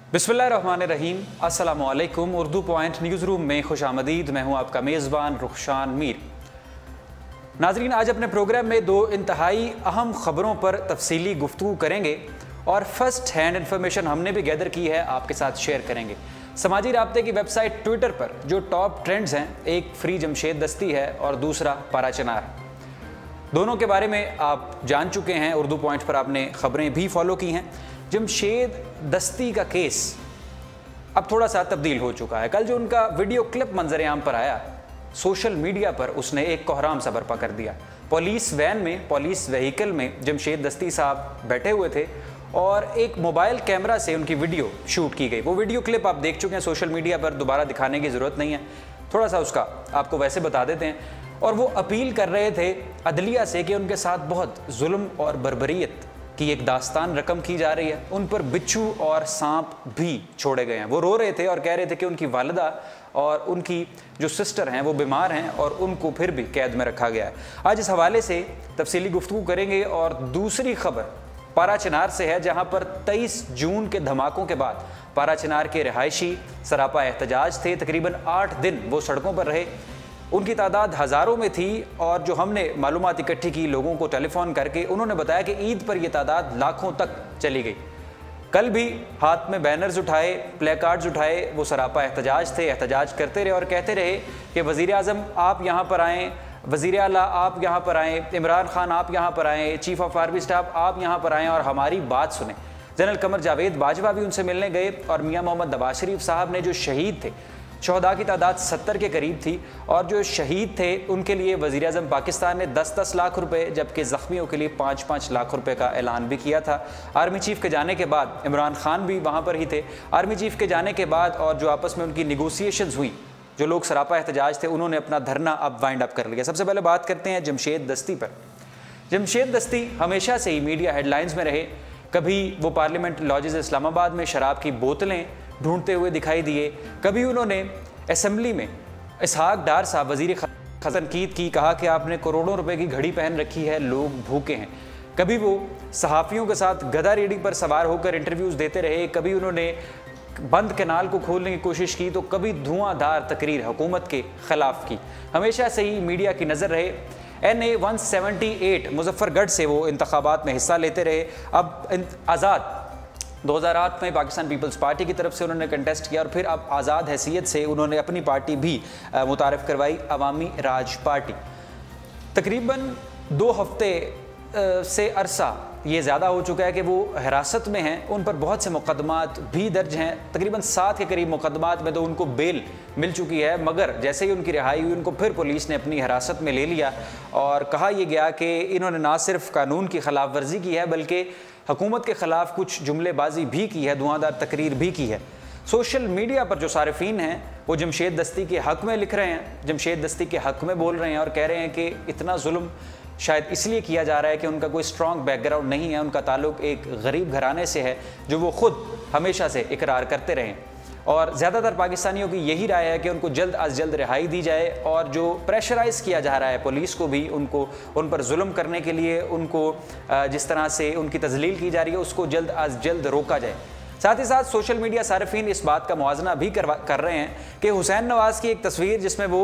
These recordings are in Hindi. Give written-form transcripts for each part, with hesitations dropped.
बिस्मिल्लाहिर्रहमानिर्रहीम, अस्सलामुअलैकुम। उर्दू पॉइंट न्यूज़ रूम में खुश आमदीद। मैं हूँ आपका मेज़बान रुखशान मीर। नाज़रीन, आज अपने प्रोग्राम में दो इंतहाई अहम ख़बरों पर तफसीली गुफ्तगू करेंगे और फर्स्ट हैंड इन्फॉर्मेशन हमने भी गैदर की है आपके साथ शेयर करेंगे। समाजी राब्ते की वेबसाइट ट्विटर पर जो टॉप ट्रेंड्स हैं, एक फ्री जमशेद दस्ती है और दूसरा पारा चिनार। दोनों के बारे में आप जान चुके हैं, उर्दू पॉइंट पर आपने ख़बरें भी फॉलो की हैं। जमशेद दस्ती का केस अब थोड़ा सा तब्दील हो चुका है। कल जो उनका वीडियो क्लिप मंजर-ए-आम पर आया, सोशल मीडिया पर उसने एक कोहराम सा बर्पा कर दिया। पुलिस वैन में, पुलिस व्हीकल में जमशेद दस्ती साहब बैठे हुए थे और एक मोबाइल कैमरा से उनकी वीडियो शूट की गई। वो वीडियो क्लिप आप देख चुके हैं सोशल मीडिया पर, दोबारा दिखाने की ज़रूरत नहीं है। थोड़ा सा उसका आपको वैसे बता देते हैं। और वो अपील कर रहे थे अदलिया से कि उनके साथ बहुत जुल्म और बर्बरियत की एक दास्तान रकम की जा रही है, उन पर बिच्छू और सांप भी छोड़े गए हैं। वो रो रहे थे और कह रहे थे कि उनकी वालिदा और उनकी जो सिस्टर हैं वो बीमार हैं और उनको फिर भी कैद में रखा गया है। आज इस हवाले से तफसीली गुफ्तगू करेंगे। और दूसरी खबर पारा चिनार से है, जहां पर 23 जून के धमाकों के बाद पारा चिनार के रिहायशी सरापा एहतजाज थे। तकरीबन 8 दिन वो सड़कों पर रहे। उनकी तादाद हज़ारों में थी और जो हमने मालूमात इकट्ठी की लोगों को टेलीफोन करके, उन्होंने बताया कि ईद पर यह तादाद लाखों तक चली गई। कल भी हाथ में बैनर्स उठाए, प्ले कार्ड्स उठाए, वो सरापा एहतजाज थे, एहतजाज करते रहे और कहते रहे कि वज़ीर आज़म आप यहाँ पर आएँ, वज़ीर आला आप यहाँ पर आएँ, इमरान खान आप यहाँ पर आएँ, चीफ ऑफ आर्मी स्टाफ आप यहाँ पर आएँ और हमारी बात सुने। जनरल कमर जावेद बाजवा भी उनसे मिलने गए और मियाँ मोहम्मद नवाज शरीफ साहब ने, जो शहीद थे, शहदा की तादाद 70 के करीब थी और जो शहीद थे उनके लिए वज़ीर आज़म पाकिस्तान ने 10-10 लाख रुपए, जबकि ज़ख्मियों के लिए 5-5 लाख रुपए का ऐलान भी किया था। आर्मी चीफ़ के जाने के बाद इमरान खान भी वहाँ पर ही थे। आर्मी चीफ़ के जाने के बाद और जो आपस में उनकी निगोसिएशंस हुई, जो लोग सरापा एहतजाज थे, उन्होंने अपना धरना अब वाइंड अप कर लिया। सबसे पहले बात करते हैं जमशेद दस्ती पर। जमशेद दस्ती हमेशा से ही मीडिया हेडलाइंस में रहे। कभी वो पार्लियामेंट लॉजेस इस्लामाबाद में शराब की बोतलें ढूंढते हुए दिखाई दिए, कभी उन्होंने असेंबली में इसहाक डार साहब वज़ीर तनकीद की, कहा कि आपने करोड़ों रुपए की घड़ी पहन रखी है, लोग भूखे हैं। कभी वो सहाफ़ियों के साथ गधा रेडी पर सवार होकर इंटरव्यूज़ देते रहे। कभी उन्होंने बंद कैनाल को खोलने की कोशिश की तो कभी धुआंधार तकरीर हुकूमत के ख़िलाफ़ की। हमेशा से ही मीडिया की नज़र रहे। NA 178 मुजफ्फरगढ़ से वो इंतखाबात में हिस्सा लेते रहे। अब आज़ाद 2008 में पाकिस्तान पीपल्स पार्टी की तरफ से उन्होंने कंटेस्ट किया और फिर अब आज़ाद हैसियत से उन्होंने अपनी पार्टी भी मुतारिफ़ करवाई, अवामी राज पार्टी। तकरीबन 2 हफ्ते से अरसा ये ज़्यादा हो चुका है कि वो हिरासत में हैं। उन पर बहुत से मुकदमात भी दर्ज हैं। तकरीबन 7 के करीब मुकदमात में तो उनको बेल मिल चुकी है, मगर जैसे ही उनकी रिहाई हुई उनको फिर पुलिस ने अपनी हिरासत में ले लिया और कहा यह गया कि इन्होंने ना सिर्फ कानून की खिलाफ वर्जी की है बल्कि हुकूमत के ख़िलाफ़ कुछ जुमलेबाजी भी की है, धुआंधार तकरीर भी की है। सोशल मीडिया पर जो सारिफीन हैं वो जमशेद दस्ती के हक़ में लिख रहे हैं, जमशेद दस्ती के हक़ में बोल रहे हैं और कह रहे हैं कि इतना जुल्म शायद इसलिए किया जा रहा है कि उनका कोई स्ट्रॉन्ग बैकग्राउंड नहीं है, उनका ताल्लुक़ एक गरीब घराने से है, जो वो ख़ुद हमेशा से इकरार करते रहे। और ज़्यादातर पाकिस्तानियों की यही राय है कि उनको जल्द अज जल्द रिहाई दी जाए और जो प्रेशराइज़ किया जा रहा है पुलिस को भी, उनको उन पर जुल्म करने के लिए, उनको जिस तरह से उनकी तज़लील की जा रही है, उसको जल्द अज जल्द रोका जाए। साथ ही साथ सोशल मीडिया सारिफीन इस बात का मुआजना भी कर रहे हैं कि हुसैन नवाज़ की एक तस्वीर जिसमें वो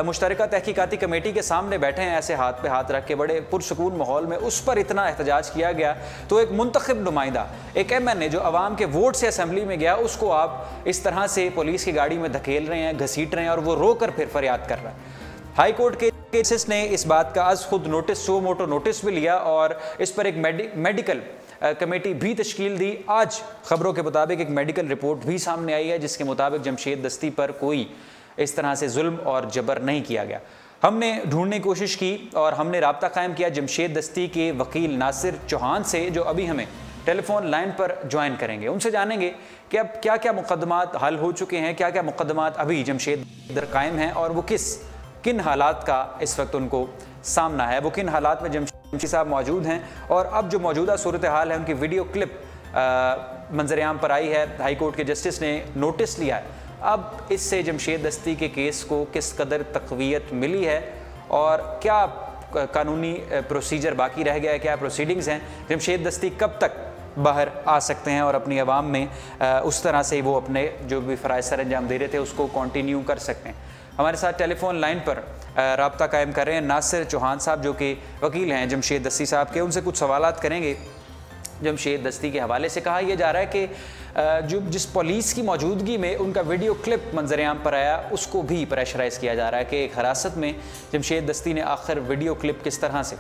मुश्तरका तहकीकाती कमेटी के सामने बैठे हैं, ऐसे हाथ पे हाथ रख के बड़े पुरसकून माहौल में, उस पर इतना एहतजाज किया गया तो एक मुंतखब नुमाइंदा, एक MNA जो अवाम के वोट से असम्बली में गया, उसको आप इस तरह से पुलिस की गाड़ी में धकेल रहे हैं, घसीट रहे हैं और वो रो कर फिर फरियाद कर रहा है। हाई कोर्ट के केसेस ने इस बात का आज खुद नोटिस, सो मोटो नोटिस भी लिया और इस पर एक मेडिकल कमेटी भी तश्कील दी। आज खबरों के मुताबिक एक मेडिकल रिपोर्ट भी सामने आई है जिसके मुताबिक जमशेद दस्ती पर कोई इस तरह से जुल्म और जबर नहीं किया गया। हमने ढूंढने की कोशिश की और हमने राब्ता कायम किया जमशेद दस्ती के वकील नासिर चौहान से, जो अभी हमें टेलीफोन लाइन पर ज्वाइन करेंगे। उनसे जानेंगे कि अब क्या क्या मुकदमात हल हो चुके हैं, क्या क्या मुकदमात अभी जमशेद दर कायम हैं और वो किन हालात का इस वक्त उनको सामना है, वो किन हालात में जमशेद साहब मौजूद हैं और अब जो मौजूदा सूरत हाल है, उनकी वीडियो क्लिप मंजर-ए-आम पर आई है, हाई कोर्ट के जस्टिस ने नोटिस लिया है। अब इससे जमशेद दस्ती के केस को किस कदर तक़वियत मिली है और क्या कानूनी प्रोसीजर बाकी रह गया है, क्या प्रोसीडिंग्स हैं, जमशेद दस्ती कब तक बाहर आ सकते हैं और अपनी आवाम में उस तरह से वो अपने जो भी फ़राइज़ सर अंजाम दे रहे थे उसको कंटिन्यू कर सकते हैं। हमारे साथ टेलीफोन लाइन पर रब्ता कायम कर रहे हैं नासिर चौहान साहब, जो कि वकील हैं जमशेद दस्ती साहब के। उनसे कुछ सवालात करेंगे जमशेद दस्ती के हवाले से। कहा यह जा रहा है कि जो जिस पुलिस की मौजूदगी में उनका वीडियो क्लिप मंजरेआम पर आया उसको भी प्रेशराइज़ किया जा रहा है कि एक हिरासत में जमशेद दस्ती ने आखिर वीडियो क्लिप किस तरह से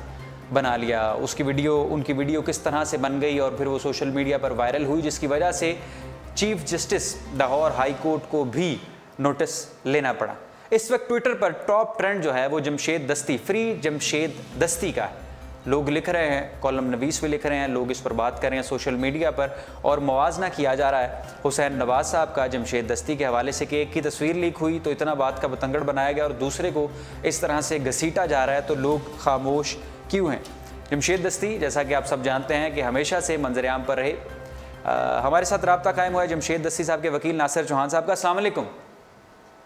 बना लिया, उनकी वीडियो किस तरह से बन गई और फिर वो सोशल मीडिया पर वायरल हुई, जिसकी वजह से chief justice Lahore high court को भी नोटिस लेना पड़ा। इस वक्त ट्विटर पर टॉप ट्रेंड जो है वो जमशेद दस्ती, फ्री जमशेद दस्ती का है। लोग लिख रहे हैं, कॉलम नवीस भी लिख रहे हैं, लोग इस पर बात कर रहे हैं सोशल मीडिया पर, और मुवाजना किया जा रहा है हुसैन नवाज साहब का जमशेद दस्ती के हवाले से कि एक की तस्वीर लीक हुई तो इतना बात का बतंगड़ बनाया गया और दूसरे को इस तरह से घसीटा जा रहा है, तो लोग खामोश क्यों हैं। जमशेद दस्ती जैसा कि आप सब जानते हैं कि हमेशा से मंजरेआम पर रहे। हमारे साथ रब्ता कायम हुआ है जमशेद दस्ती साहब के वकील नासिर चौहान साहब का। अस्सलाम वालेकुम।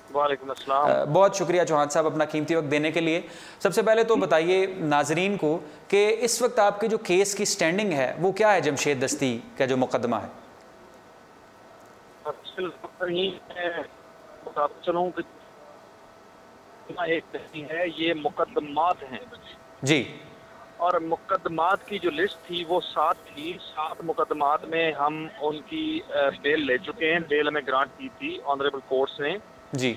वालेकुम अस्सलाम। बहुत शुक्रिया चौहान साहब अपना कीमती वक्त देने के लिए। सबसे पहले तो बताइए नाजरीन को कि इस वक्त आपके जो केस की स्टैंडिंग है वो क्या है, जमशेद दस्ती का जो मुकदमा है। चलूं एक है, ये मुकदमात हैं जी, और मुकदमात की जो लिस्ट थी वो 7 थी। 7 मुकदमात में हम उनकी बेल ले चुके हैं, बेल हमें ग्रांट की थी ऑनरेबल कोर्ट्स ने जी।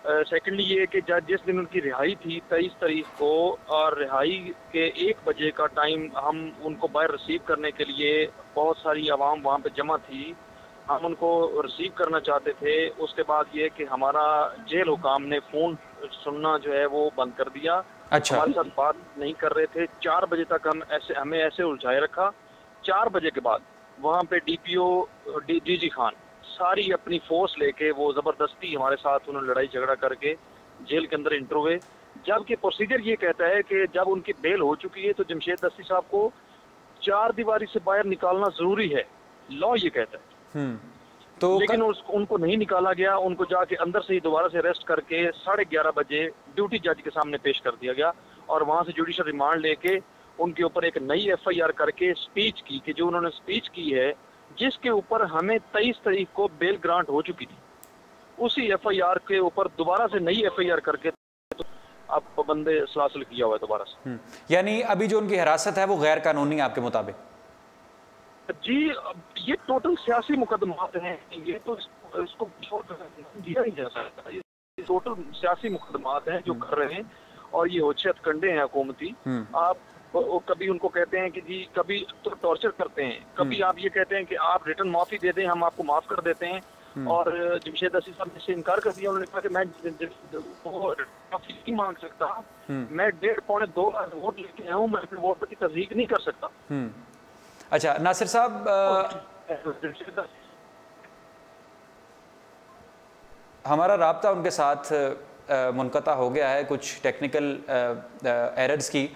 सेकेंडली ये कि जज जिस दिन उनकी रिहाई थी 23 तारीख को, और रिहाई के 1 बजे का टाइम हम उनको बाहर रिसीव करने के लिए, बहुत सारी आवाम वहाँ पे जमा थी, हम उनको रिसीव करना चाहते थे। उसके बाद ये कि हमारा जेल हुकाम ने फ़ोन सुनना जो है वो बंद कर दिया। अच्छा। हमारे साथ बात नहीं कर रहे थे। 4 बजे तक हमें ऐसे उलझाए रखा। 4 बजे के बाद वहाँ पे DPO DG खान सारी अपनी फोर्स लेके वो ज़बरदस्ती हमारे साथ उन्होंने लड़ाई झगड़ा करके जेल के अंदर इंटर हुए। जबकि प्रोसीजर ये कहता है कि जब उनकी बेल हो चुकी है तो जमशेद दस्ती साहब को 4 दीवारी से बाहर निकालना जरूरी है, लॉ ये कहता है। तो लेकिन उनको नहीं निकाला गया। उनको जाके अंदर से ही दोबारा से अरेस्ट करके 11:30 बजे ड्यूटी जज के सामने पेश कर दिया गया, और वहां से जुडिशल रिमांड लेके उनके ऊपर एक नई FIR करके स्पीच की, कि जो उन्होंने स्पीच की है जिसके ऊपर हमें 23 तारीख को बेल ग्रांट हो चुकी थी, उसी FIR के ऊपर दोबारा से नई FIR करके तो अब पाबंद सलासल किया हुआ है दोबारा से। यानी अभी जो उनकी हिरासत है वो गैर कानूनी आपके मुताबिक? जी, ये टोटल सियासी मुकदमात हैं, ये तो इसको दिया नहीं जा सकता। ये टोटल सियासी मुकदमात हैं जो कर रहे हैं, और ये होशियत कंडे हैं हुकूमती। आप कभी उनको कहते हैं कि जी, कभी तो टॉर्चर करते हैं, कभी आप ये कहते हैं कि आप रिटर्न माफी दे दें, हम आपको माफ कर देते हैं। और जमशेद दस्ती साहब ने इनकार कर दिया। उन्होंने कहा कि मैं माफी नहीं मांग सकता, मैं 1.5-2 लाख वोट लेके आया हूँ, मैं अपने वोट की तस्दीक नहीं कर सकता। अच्छा नासिर साहब, हमारा राब्ता उनके साथ मुनक़ता हो गया है कुछ टेक्निकल एरर्स की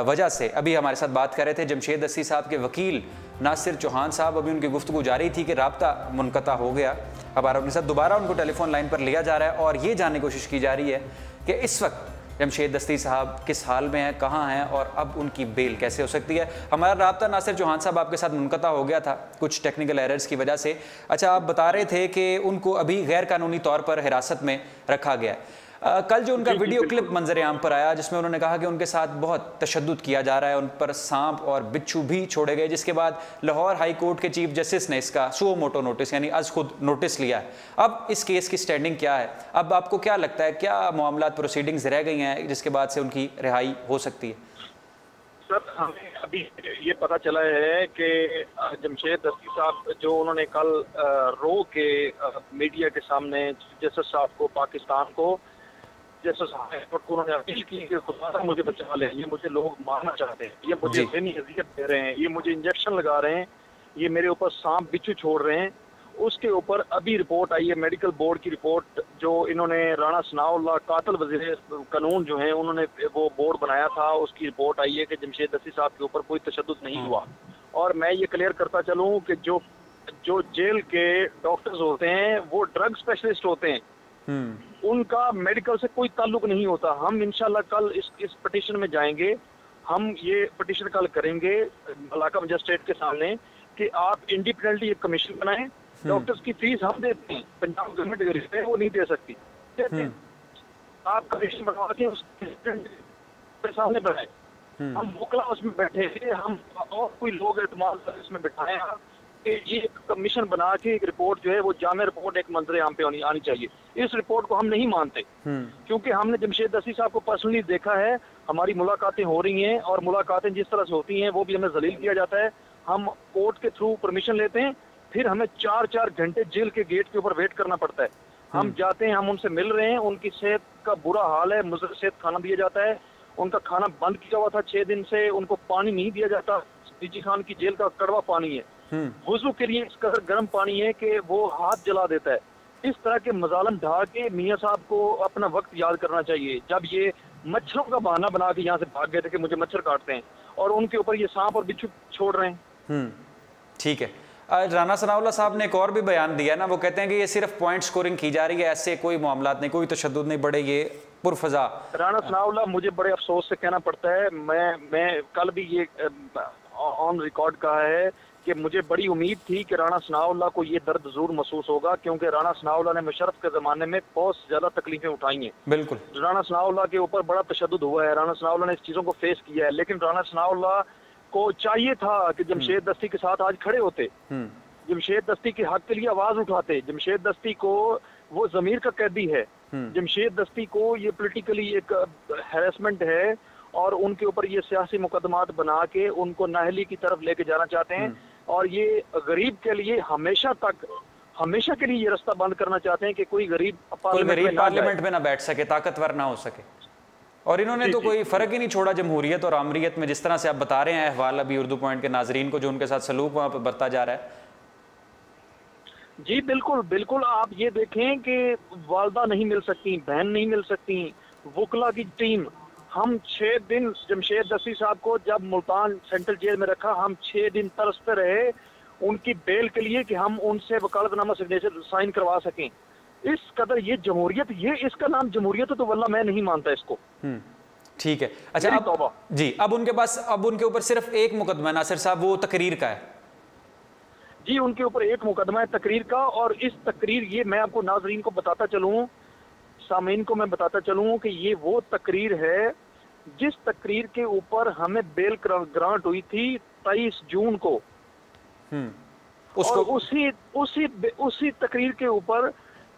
वजह से। अभी हमारे साथ बात कर रहे थे जमशेद दस्ती साहब के वकील नासिर चौहान साहब। अभी उनकी गुफ्तगू जारी थी कि राब्ता मुनक़ता हो गया। अब उनके साथ दोबारा उनको टेलीफोन लाइन पर लिया जा रहा है और ये जानने की कोशिश की जा रही है कि इस वक्त जमशेद दस्ती साहब किस हाल में हैं, कहाँ हैं और अब उनकी बेल कैसे हो सकती है। हमारा राब्ता नासिर चौहान साहब आपके साथ मुनक़ता हो गया था कुछ टेक्निकल एरर्स की वजह से। अच्छा, आप बता रहे थे कि उनको अभी गैर कानूनी तौर पर हिरासत में रखा गया है। कल जो उनका वीडियो क्लिप मंजर आम पर आया जिसमें उन्होंने कहा कि उनके साथ बहुत तशद्दुद किया जा रहा है, उन पर सांप और बिच्छू भी छोड़े गए, जिसके बाद लाहौर हाई कोर्ट के चीफ जस्टिस ने इसका सुओ मोटो नोटिस यानी अज खुद नोटिस लिया है। अब इस केस की स्टैंडिंग क्या है? अब आपको क्या लगता है, क्या मामलात प्रोसीडिंग्स रह गई हैं जिसके बाद से उनकी रिहाई हो सकती है? सर, हमें अभी ये पता चला है कि जमशेद दस्ती साहब जो उन्होंने कल रो के मीडिया के सामने जस्टिस साहब को, पाकिस्तान को, जस्टिस हाईकोर्ट को उन्होंने अपील की कि खुदा मुझे बचा लें, ये मुझे लोग मारना चाहते हैं, ये मुझे ज़हनी अज़ियत दे रहे हैं, ये मुझे इंजेक्शन लगा रहे हैं, ये मेरे ऊपर सांप बिच्छू छोड़ रहे हैं। उसके ऊपर अभी रिपोर्ट आई है, मेडिकल बोर्ड की रिपोर्ट, जो इन्होंने राणा सनाउल्लाह कातिल वज़ीर कानून जो है उन्होंने वो बोर्ड बनाया था, उसकी रिपोर्ट आई है कि जमशेद दस्ती साहब के ऊपर कोई तशद्दुद नहीं हुआ। और मैं ये क्लियर करता चलूँ कि जो जेल के डॉक्टर्स होते हैं वो ड्रग स्पेशलिस्ट होते हैं, उनका मेडिकल से कोई ताल्लुक नहीं होता। हम इंशाल्लाह कल इस पिटीशन में जाएंगे, हम ये पिटीशन कल करेंगे इलाका मजिस्ट्रेट के सामने कि आप इंडिपेंडेंटली एक कमीशन बनाएं, डॉक्टर्स की फीस हम देते हैं, पंजाब गवर्नमेंट गरीब है वो नहीं दे सकती, आप कमीशन बनवा के उसके सामने बनाए। हम मोकला उसमें बैठे थे, हम और कोई लोग एतमाद इसमें बिठाए कि ये एक कमीशन बना के एक रिपोर्ट जो है वो जामे रिपोर्ट एक मंजर आम पे आनी चाहिए। इस रिपोर्ट को हम नहीं मानते क्योंकि हमने जमशेद दस्ती साहब को पर्सनली देखा है, हमारी मुलाकातें हो रही हैं और मुलाकातें जिस तरह से होती हैं वो भी हमें जलील किया जाता है। हम कोर्ट के थ्रू परमिशन लेते हैं, फिर हमें 4-4 घंटे जेल के गेट के ऊपर वेट करना पड़ता है। हम जाते हैं, हम उनसे मिल रहे हैं, उनकी सेहत का बुरा हाल है, मुजर सेहत खाना दिया जाता है, उनका खाना बंद किया हुआ था 6 दिन से, उनको पानी नहीं दिया जाता, डीजी खान की जेल का कड़वा पानी है, वुजू के लिए इस कदर गर्म पानी है कि वो हाथ जला देता है। इस तरह के मजालम ढा के मियाँ साहब को अपना वक्त याद करना चाहिए जब ये मच्छरों का बहाना बना के यहाँ से भाग गए थे कि मुझे मच्छर काटते हैं, और उनके ऊपर ये सांप और बिच्छू छोड़ रहे हैं। ठीक है। राना सनाउल्लाह साहब ने एक और भी बयान दिया ना, वो कहते हैं कि ये सिर्फ पॉइंट स्कोरिंग की जा रही है, ऐसे कोई मामला नहीं, कोई तशद्दुद नहीं, बड़े ये पुरफजा। राना सनाउल्लाह, मुझे बड़े अफसोस से कहना पड़ता है, मैं कल भी ये ऑन रिकॉर्ड कहा है कि मुझे बड़ी उम्मीद थी कि राना सनाउल्लाह को ये दर्द जरूर महसूस होगा, क्योंकि राना सनाउल्लाह ने मुशर्रफ के ज़माने में बहुत ज़्यादा तकलीफें उठाई हैं। बिल्कुल, राना सनाउल्लाह के ऊपर बड़ा तशद्दुद हुआ है, राना सनाउल्लाह ने इस चीज़ों को फेस किया है, लेकिन राना सनाउल्लाह को चाहिए था कि जमशेद दस्ती के साथ आज खड़े होते, जमशेद दस्ती के हक के लिए आवाज उठाते। जमशेद दस्ती को, वो ज़मीर का कैदी है, जमशेद दस्ती को ये पॉलिटिकली एक हैरेसमेंट है और उनके ऊपर ये सियासी मुकदमात बना के उनको नाहली की तरफ लेके जाना चाहते हैं, और ये गरीब के लिए हमेशा के लिए ये रास्ता बंद करना चाहते हैं कि कोई गरीब पार्लियामेंट में ना बैठ सके, ताकतवर ना हो सके। और इन्होंने तो कोई फर्क ही नहीं छोड़ा जमहूरियत और आमरीत में, जिस तरह से आप बता रहे हैं अहवाल अभी उर्दू पॉइंट के नाजरीन को, जो उनके साथ सलूक वहां पर बरता जा रहा है। जी बिल्कुल बिल्कुल, आप ये देखें कि वालदा नहीं मिल सकती, बहन नहीं मिल सकती, वकला की टीम, हम 6 दिन जमशेद दस्ती साहब को जब मुल्तान सेंट्रल जेल में रखा, हम 6 दिन तरसते रहे उनकी बेल के लिए कि हम उनसे वकालतनामा सिग्नेचर साइन करवा सकें। इस कदर ये जमहूरियत, ये इसका नाम जमहूरियत तो वल्लाह मैं नहीं मानता इसको। ठीक है, अच्छा अब जी, अब उनके पास, अब उनके ऊपर सिर्फ एक मुकदमा नासिर साहब, वो तकरीर का है। जी, उनके ऊपर एक मुकदमा है तकरीर का, और इस तकरीर, ये मैं आपको नाजरीन को बताता चलूँ, सामीन को मैं बताता चलूँ कि ये वो तकरीर है जिस तकरीर के ऊपर हमें बेल ग्रांट हुई थी 23 जून को। उसको और उसी तकरीर के ऊपर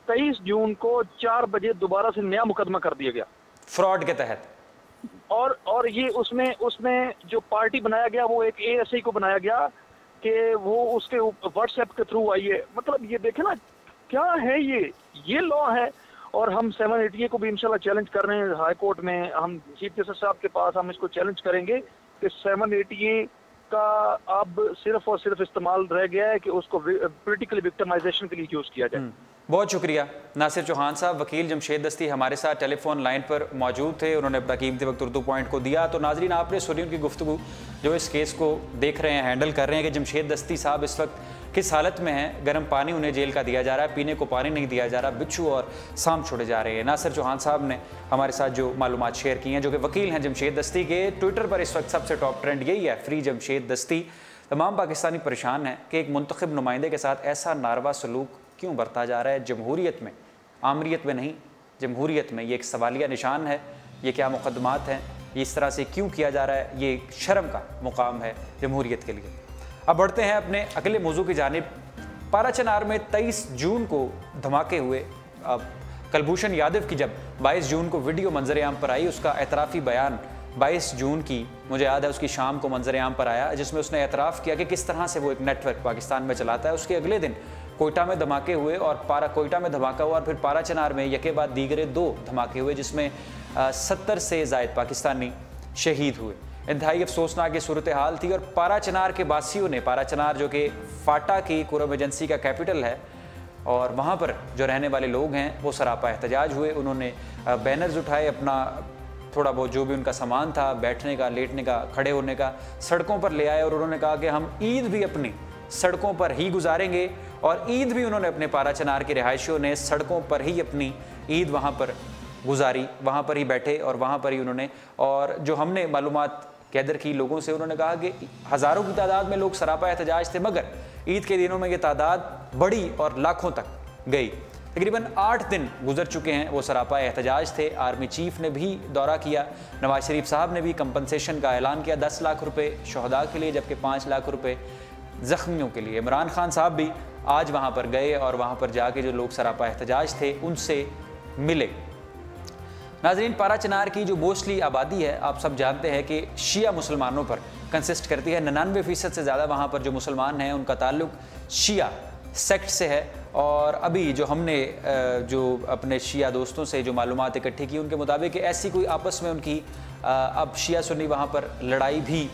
23 जून को 4 बजे दोबारा से नया मुकदमा कर दिया गया फ्रॉड के तहत। और ये उसमें जो पार्टी बनाया गया वो एक ASI को बनाया गया कि वो उसके व्हाट्सएप के थ्रू आई है। मतलब ये देखे ना क्या है, ये लॉ है। और हम 780 को भी इंशाल्लाह चैलेंज कर रहे हैं हाई कोर्ट में, हम चीफ जस्टिस साहब के पास हम इसको चैलेंज करेंगे कि 780 का अब सिर्फ और सिर्फ इस्तेमाल रह गया है कि उसको पॉलिटिकल विक्टिमाइजेशन के लिए यूज किया जाए। बहुत शुक्रिया नासिर चौहान साहब। वकील जमशेद दस्ती हमारे साथ टेलीफोन लाइन पर मौजूद थे, उन्होंने अपना कीमती वक्त उर्दू पॉइंट को दिया। तो नाजरीन, आपने सुनी उनकी गुफ्तगू, जो इस केस को देख रहे हैं, हैंडल कर रहे हैं कि जमशेद दस्ती साहब इस वक्त किस हालत में हैं। गर्म पानी उन्हें जेल का दिया जा रहा है, पीने को पानी नहीं दिया जा रहा, बिच्छू और सांप छोड़े जा रहे हैं। नासिर चौहान साहब ने हमारे साथ जो मालूमात शेयर की हैं, जो कि वकील हैं जमशेद दस्ती के। ट्विटर पर इस वक्त सबसे टॉप ट्रेंड यही है, फ्री जमशेद दस्ती। तमाम पाकिस्तानी परेशान हैं कि एक मुंतखब नुमाइंदे के साथ ऐसा नारवा सलूक क्यों बरता जा रहा है जमहूरियत में, आमरीत में नहीं, जमहूरियत में। ये एक सवालिया निशान है। ये क्या मुकदमात हैं, ये इस तरह से क्यों किया जा रहा है, ये शर्म का मुकाम है जमहूरियत के लिए। अब बढ़ते हैं अपने अगले मौजू की जानिब। पाराचनार में 23 जून को धमाके हुए। अब कुलभूषण यादव की जब 22 जून को वीडियो मंजर आम पर आई, उसका एतराफ़ी बयान 22 जून की, मुझे याद है उसकी शाम को मंजर आम पर आया, जिसमें उसने एतराफ़ किया कि किस तरह से वो एक नेटवर्क पाकिस्तान में चलाता है। उसके अगले दिन कोयटा में धमाके हुए और कोयटा में धमाका हुआ और फिर पाराचनार में यके बाद दीगरे 2 धमाके हुए, जिसमें 70 से ज़ायद पाकिस्तानी शहीद हुए। इंतहाई अफसोसनाक ये सूरत हाल थी। और पाराचनार के बासियों ने, पाराचनार जो कि फाटा की कुरम एजेंसी का कैपिटल है, और वहाँ पर जो रहने वाले लोग हैं वो सरापा एहतजाज हुए। उन्होंने बैनर्स उठाए, अपना थोड़ा बहुत जो भी उनका सामान था, बैठने का, लेटने का, खड़े होने का, सड़कों पर ले आए और उन्होंने कहा कि हम ईद भी अपनी सड़कों पर ही गुजारेंगे। और ईद भी उन्होंने अपने पाराचनार के रिहायशियों ने सड़कों पर ही अपनी ईद वहाँ पर गुजारी, वहाँ पर ही बैठे और वहाँ पर ही उन्होंने, और जो हमने मालूमात कैदर की लोगों से। उन्होंने कहा कि हज़ारों की तादाद में लोग सरापा एहतजाज थे, मगर ईद के दिनों में ये तादाद बढ़ी और लाखों तक गई। तकरीबन 8 दिन गुजर चुके हैं, वो सरापा एहतजाज थे। आर्मी चीफ ने भी दौरा किया, नवाज शरीफ साहब ने भी कंपनसेशन का ऐलान किया 10 लाख रुपए शहदा के लिए, जबकि 5 लाख रुपए ज़ख्मियों के लिए। इमरान खान साहब भी आज वहाँ पर गए और वहाँ पर जाके जो लोग सरापा एहतजाज थे उनसे मिले। नाज़रीन, पारा चनार की जो मोस्टली आबादी है, आप सब जानते हैं कि शिया मुसलमानों पर कंसिस्ट करती है। 99% से ज़्यादा वहाँ पर जो मुसलमान हैं उनका ताल्लुक शिया सेक्ट से है। और अभी जो हमने जो अपने शिया दोस्तों से जो मालूमात इकट्ठी की, उनके मुताबिक ऐसी कोई आपस में उनकी अब शिया सुन्नी वहाँ पर लड़ाई भी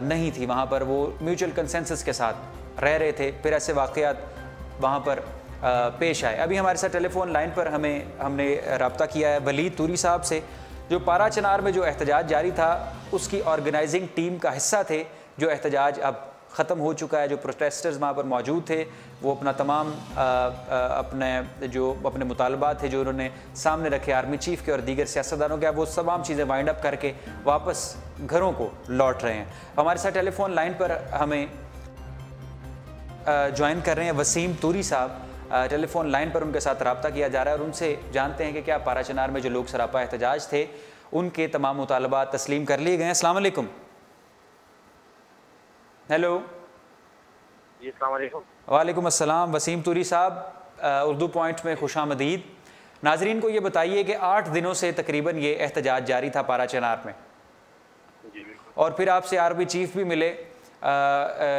नहीं थी। वहाँ पर वो म्यूचुअल कंसेंसस के साथ रह रहे थे। फिर ऐसे वाक़यात वहाँ पर पेश आए। अभी हमारे साथ टेलीफोन लाइन पर हमने रब्ता किया है वलीद तूरी साहब से, जो पारा चनार में जो एहतजाज जारी था उसकी ऑर्गेनाइजिंग टीम का हिस्सा थे। जो एहतजाज अब ख़त्म हो चुका है, जो प्रोटेस्टर्स वहाँ पर मौजूद थे वो अपना तमाम अपने मुतालबात थे जो उन्होंने सामने रखे आर्मी चीफ़ के और दीगर सियासतदानों के, अब वो तमाम चीज़ें वाइंड अप करके वापस घरों को लौट रहे हैं। हमारे साथ टेलीफोन लाइन पर हमें ज्वाइन कर रहे हैं वसीम तूरी साहब। टेलीफोन लाइन पर उनके साथ रब्ता किया जा रहा है और उनसे जानते हैं कि क्या पारा चनार में जो लोग सरापा एहतजाज थे उनके तमाम मुतालबात तस्लीम कर लिए गए हैं। अस्सलाम वालेकुम। हेलो जी, अस्सलाम वालेकुम। वालेकुम अस्सलाम। वसीम तूरी साहब, उर्दू पॉइंट में खुशामदीद। नाजरीन को ये बताइए कि 8 दिनों से तकरीबन ये एहतजाज जारी था पारा चनार में, और फिर आपसे आर्मी चीफ भी मिले,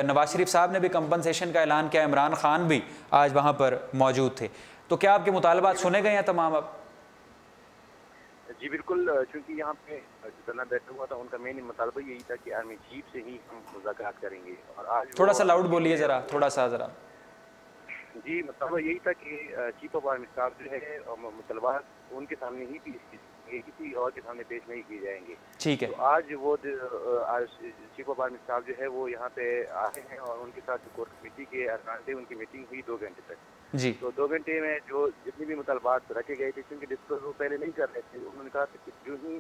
नवाज शरीफ साहब ने भी कंपनसेशन का ऐलान किया, इमरान खान भी आज वहाँ पर मौजूद थे। तो क्या आपके मुतालबात सुने गए हैं तमाम अब? जी बिल्कुल, चूँकि यहाँ पे जो धरना बैठा हुआ था उनका मेन मुतालबा यही था कि आर्मी चीफ से ही हम मुज़ाकरात करेंगे। और आज थोड़ा सा लाउड बोलिए ज़रा, थोड़ा सा ज़रा। जी, मुतालबा यही था कि चीफ ऑफ आर्मी स्टाफ जो है मुतालबात उनके सामने ही पेश किए, किसी और के सामने पेश नहीं किए जाएंगे। ठीक है। तो आज वो आज चीफ ऑफ आर्मी स्टाफ जो है वो यहाँ पे आए हैं और उनके साथ कोर कमेटी के अरकान थे, उनकी मीटिंग हुई 2 घंटे तक। जी। तो 2 घंटे में जो जितनी भी मुतालबात रखे गए थे, क्योंकि डिस्कस वो पहले नहीं कर रहे थे, उन्होंने कहा कि जो ही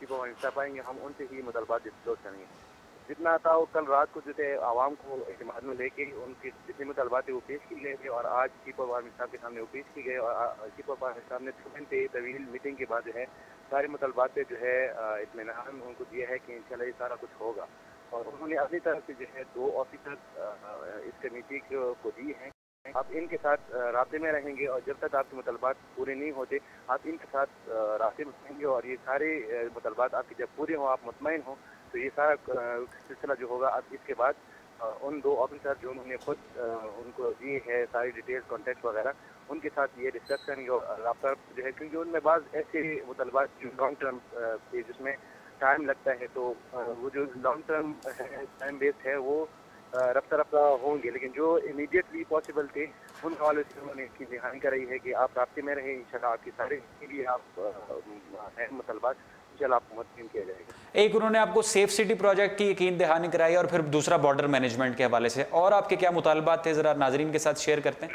चीफ ऑफ आर्मी स्टाफ आएंगे हम उनसे ही मुतालबात डिस्कस करेंगे। जितना था वो कल रात को जो थे आवाम को इत्मीनान में लेके उनकी जितनी मुतालबात थे वो पेश की गए थे और आज चीफ ऑफ आर्मी स्टाफ के सामने वो पेश की गए। और चीफ ऑफ आर्मी स्टाफ ने 2 घंटे तवील मीटिंग के बाद जो है सारी मुतालबात पे जो है इत्मीनान उनको दिया है कि इंशाल्लाह ये सारा कुछ होगा। और उन्होंने अपनी तरफ से जो है 2 ऑफिसर इस कमेटी को दिए हैं। आप इनके साथ रास्ते में रहेंगे और जब तक आपके मुतालबात पूरे नहीं होते आप इनके साथ रास्ते में रहेंगे और ये सारे मुतालबात आपके जब पूरे हों, आप मुतमईन हों, तो ये सारा सिलसिला जो होगा अब इसके बाद उन 2 ऑफिसर जो उन्होंने खुद उनको दिए है सारी डिटेल्स कॉन्टेक्ट वगैरह, उनके साथ ये डिस्कस करेंगे। और रब्ता जो है, क्योंकि उनमें बाज़ ऐसे मुतालबात जो लॉन्ग टर्म पे जिसमें टाइम लगता है, तो वो जो लॉन्ग टर्म टाइम बेस्ड है वो रफ्ता होंगे, लेकिन जो इमीडिएटली पॉसिबल थे उन हवाले से उन्होंने इसकी दहानी कराई है कि आप रास्ते में रहें, इंशाल्लाह आपके सारे के लिए आप मुतालबात इंशाल्लाह आपको मुतमिन किया जाएगा। एक उन्होंने आपको सेफ सिटी प्रोजेक्ट की यकीन दहानी कराई और फिर दूसरा बॉर्डर मैनेजमेंट के हवाले से, और आपके क्या मुतालबात थे ज़रा नाजरीन के साथ शेयर करते हैं।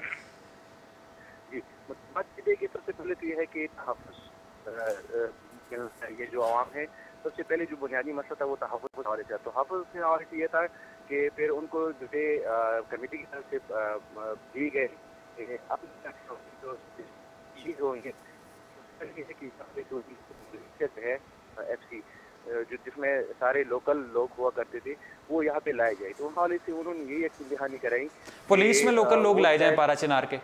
जी, मुतालबात देखिए, सबसे पहले तो ये है कि ये जो आवाम है, सबसे पहले जो बुनियादी मसला था वो तहफ़्फ़ुज़ के हवाले से। तहफ़्फ़ुज़ के हवाले से ये था कि फिर उनको जो है कमेटी की तरफ से दी गए चीज़ होंगे है FC जो जिसमें सारे लोकल लोग हुआ करते थे वो यहाँ पे लाए जाए। तो उस हवाले से उन्होंने यही एक दहानी कराई, पुलिस में लोकल लोग लाए जाए पारा चनार के।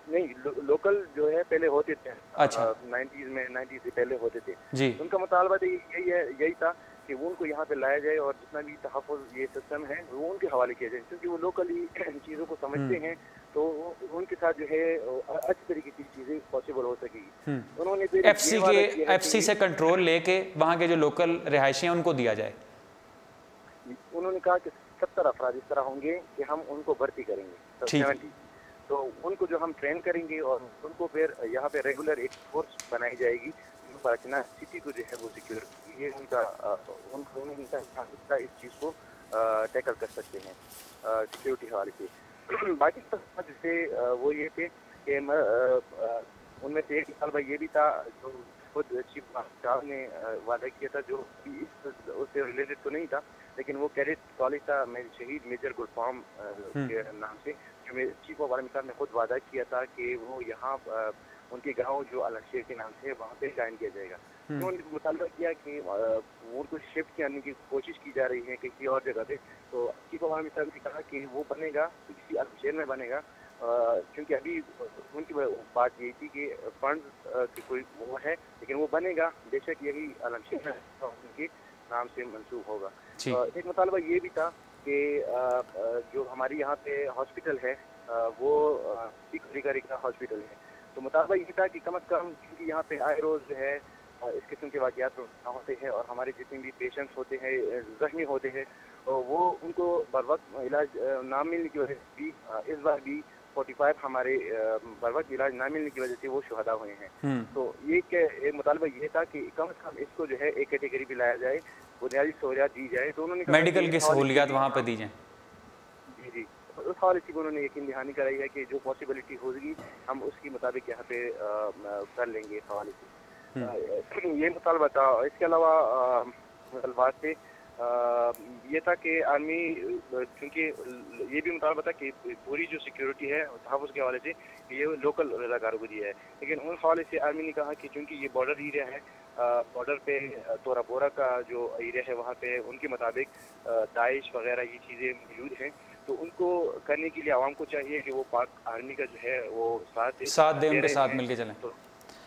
नहीं, लोकल जो है पहले होते थे। अच्छा। 90s से पहले होते थे जी। उनका मुतालबा यही था कि वो उनको यहाँ पे लाया जाए और जितना भी तहफ़्फ़ुज़ ये सिस्टम है वो उनके हवाले किया जाए, क्योंकि वो लोकली चीज़ों को समझते हैं, तो उनके साथ जो है अच्छी तरीके की चीज़ें पॉसिबल हो सकेगी। उन्होंने FC से कंट्रोल लेके वहाँ के जो लोकल रिहायशी हैं उनको दिया जाए। उन्होंने कहा कि 70 अफराद इस तरह होंगे कि हम उनको भर्ती करेंगे, 70, तो उनको जो हम ट्रेन करेंगे और उनको फिर यहाँ पे रेगुलर एक फोर्स बनाई जाएगी पारा चनार सिटी को जो है वो सिक्योर, ये उनका इस चीज़ को टैकल कर सकते हैं सिक्योरिटी हवाले से। बाकी जैसे वो ये थे कि उनमें से एक मुतालबा ये भी था जो खुद चीफ साहब ने वादा किया था, जो उससे रिलेटेड तो नहीं था, लेकिन वो कैडेट कॉलेज था शहीद मेजर गुलफाम के नाम से, जो चीफ ऑफ आर्मी साहब ने खुद वादा किया था कि वो यहाँ उनके गांव जो अलशेर के नाम से वहाँ पे कायम किया जाएगा। उन्होंने मुतालबा किया कि वो उनको शिफ्ट करने की कोशिश की जा रही है किसी और जगह पे, तो चीफ ऑफ आर्मी साहब ने कहा कि वो बनेगा किसी अलशेर में बनेगा, क्योंकि अभी उनकी बात यही थी कि फंड की कोई वो है, लेकिन वो बनेगा बेशक यही अलशेर में उनके नाम से मंसूब होगा। एक मुतालबा ये भी था कि जो हमारी यहाँ पे हॉस्पिटल है वो सिख अधिकारी का हॉस्पिटल है, तो मुतालबा ये था कि कम अज़ कम, क्योंकि यहाँ पे आए रोज़ जो है इस किस्म के वाक़यात होते हैं और हमारे जितने भी पेशेंट्स होते हैं, ज़ख्मी होते हैं, वो उनको बर वक्त इलाज ना मिलने की वजह से भी इस बार भी 45 हमारे बर वक्त इलाज ना मिलने की वजह से वो शुहदा हुए हैं। तो एक मुतालबा ये था कि कम से कम इसको जो है एक कैटेगरी भी लाया जाए, बुनियादी सहूलियात दी जाए, तो उन्होंने मेडिकल की सहूलियात वहाँ पर दी जाए। जी जी, उस हवाले से उन्होंने यकीन दहानी कराई है कि जो पॉसिबिलिटी होगी हम उसके मुताबिक यहाँ पे कर लेंगे इस हवाले से। ये मुतालबा था। इसके अलावा मुतालबात से ये था कि आर्मी, क्योंकि ये भी मुतालबा था कि पूरी जो सिक्योरिटी है तहफ़्फ़ुज़ के हवाले से ये लोकल रज़ाकारों को दिया है, लेकिन उन हवाले से आर्मी ने कहा कि चूँकि ये बॉर्डर एरिया है, बॉर्डर पे तोरा बोरा का जो एरिया है वहाँ पे उनके मुताबिक दाइश वगैरह ये चीज़ें मौजूद हैं, तो उनको करने के लिए आवाम को चाहिए कि वो पाक आर्मी का जो है वो साथ दे, उनके साथ मिलके चलें।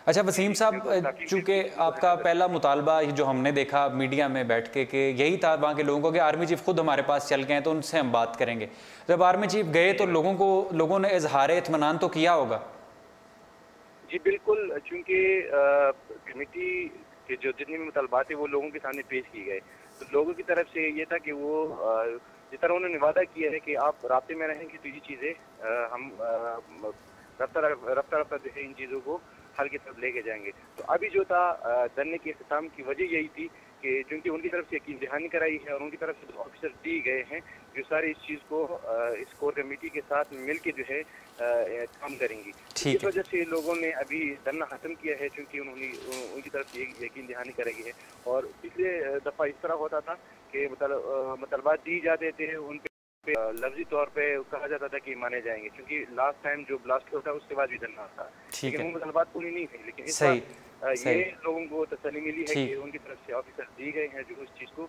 अच्छा वसीम साहब, चूँकि आपका पहला मुतालबा जो हमने देखा मीडिया में बैठ के कि यही था वहाँ के लोगों को कि आर्मी चीफ खुद हमारे पास चल गए हैं तो उनसे हम बात करेंगे, जब आर्मी चीफ गए तो लोगों ने इजहार इत्मीनान तो किया होगा? जी बिल्कुल, चूँकि कमेटी के जो जितने भी मुतालबात थे वो लोगों के सामने पेश किए गए, तो लोगों की तरफ से ये था कि वो जिस तरह उन्होंने वादा किया है कि आप राब्ते में रहेंगे तो ये चीज़ें हम रफ्ता जो है इन चीज़ों को हल की तरफ लेके जाएंगे। तो अभी जो था धरने के इख्तिताम की वजह यही थी कि चूँकि उनकी तरफ से यकीन दहानी कराई है और उनकी तरफ से जो ऑफिसर दिए गए हैं जो सारे इस चीज़ को इस कोर कमेटी के साथ मिल के जो है काम करेंगी, इस वजह से लोगों ने अभी धरना ख़त्म किया है, चूँकि उन्होंने उनकी तरफ से यकीन दहानी कराई है। और पिछले दफ़ा इस तरह होता था कि मुतालबात दी जाते थे, उन पे लफ्जी तौर पे कहा जाता था कि माने जाएंगे, क्योंकि लास्ट टाइम जो ब्लास्ट हुआ था उसके बाद भी धरना था, लेकिन वो मुतालबात पूरी नहीं थी, लेकिन इस बार ये लोगों को तसल्ली मिली है कि उनकी तरफ से ऑफिसर दिए गए हैं जो उस चीज़ को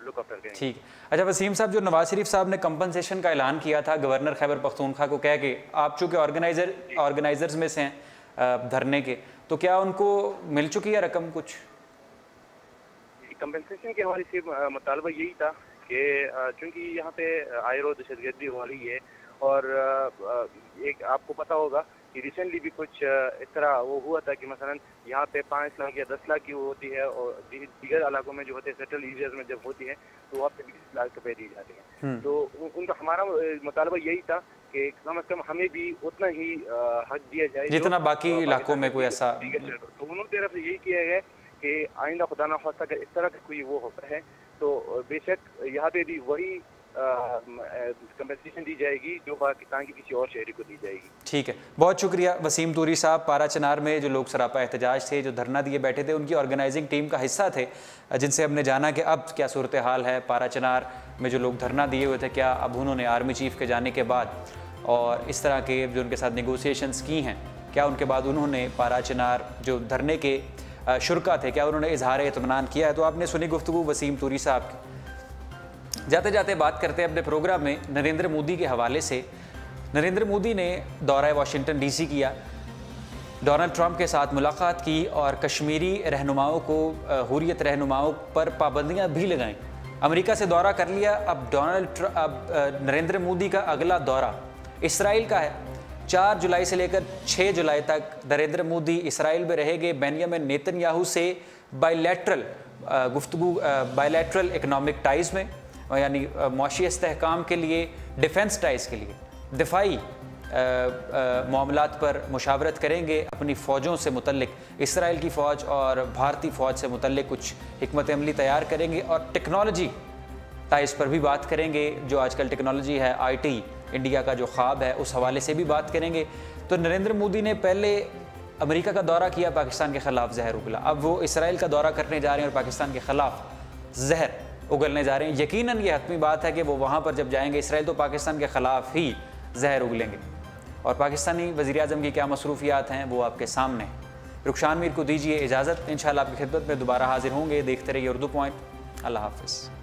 लुक आफ्टर करेंगे। ठीक है। अच्छा वसीम साहब, जो नवाज शरीफ साहब ने कंपनसेशन का ऐलान किया था गवर्नर खैबर पख्तूनख्वा को कह के, आप चूँकि ऑर्गेनाइजर्स में से हैं धरने के, तो क्या उनको मिल चुकी है रकम कुछ? कंपनसेशन के हवाले से मुतालबा यही था कि चूँकि यहाँ पे आए रोज़ दहशतगर्दी हो रही है और एक आपको पता होगा कि रिसेंटली भी कुछ इस तरह वो हुआ था कि मसलन यहाँ पे 5 लाख या 10 लाख की वो होती है और दीगर इलाकों में जो होते हैं सेटल एरियाज में जब होती है तो वहाँ पे 20 लाख रुपए दिए जाते हैं। तो उनका हमारा मुतालबा यही था कि कम से कम हमें भी उतना ही हक दिया जाए जितना बाकी इलाकों में कोई ऐसा। तो उन्होंने तरफ से यही किया गया कि आइंदा खुदा न खास्ता अगर इस तरह का कोई वो होता है तो बेशक यहाँ पे भी वही कंपनसेशन दी जाएगी जो पाकिस्तान की किसी और शहरी को दी जाएगी। ठीक है, बहुत शुक्रिया वसीम तूरी साहब। पारा चनार में जो लोग सरापा एहतजाज थे, जो धरना दिए बैठे थे, उनकी ऑर्गेनाइजिंग टीम का हिस्सा थे, जिनसे हमने जाना कि अब क्या सूरत हाल है पारा चनार में। जो लोग धरना दिए हुए थे, क्या अब उन्होंने आर्मी चीफ के जाने के बाद और इस तरह के जो उनके साथ नेगोशिएशंस की हैं, क्या उनके बाद उन्होंने पारा चनार जो धरने के शुरका थे, क्या उन्होंने इजहार इत्मीनान किया है? तो आपने सुनी गुफ्तगू वसीम तूरी साहब की। जाते जाते बात करते हैं अपने प्रोग्राम में नरेंद्र मोदी के हवाले से। नरेंद्र मोदी ने दौरा वाशिंगटन डीसी किया, डोनाल्ड ट्रंप के साथ मुलाकात की और कश्मीरी रहनुमाओं को, हुर्रियत रहनुमाओं पर पाबंदियां भी लगाईं। अमेरिका से दौरा कर लिया। अब नरेंद्र मोदी का अगला दौरा इसराइल का है। 4 जुलाई से लेकर 6 जुलाई तक नरेंद्र मोदी इसराइल में रहेंगे। बेंजामिन नेतन्याहू से बायलैटरल गुफ्तगू, बायलैटरल इकनॉमिक टाइज़ में, यानी मुआशी इस्तेहकाम के लिए, डिफेंस टाइज़ के लिए, दिफाई मामलात पर मुशावरत करेंगे। अपनी फ़ौजों से मुतल्लिक, इसराइल की फ़ौज और भारतीय फ़ौज से मुतल्लिक कुछ हिकमत अमली तैयार करेंगे और टेक्नोलॉजी टाइज़ पर भी बात करेंगे। जो आजकल टेक्नोलॉजी है, IT इंडिया का जो ख्वाब है, उस हवाले से भी बात करेंगे। तो नरेंद्र मोदी ने पहले अमेरिका का दौरा किया, पाकिस्तान के ख़िलाफ़ जहर उगला। अब वो इसराइल का दौरा करने जा रहे हैं और पाकिस्तान के ख़िलाफ़ जहर उगलने जा रहे हैं। यकीनन ये हतमी बात है कि वो वहाँ पर जब जाएंगे इसराइल तो पाकिस्तान के ख़िलाफ़ ही जहर उगलेंगे। और पाकिस्तानी वज़ीर-ए-आज़म की क्या मसरूफ़ियात हैं वो आपके सामने। रुखशान मीर को दीजिए इजाज़त, इंशाअल्लाह आपकी खिदमत में दोबारा हाजिर होंगे। देखते रहिए उर्दू पॉइंट। अल्लाह हाफ़िज़।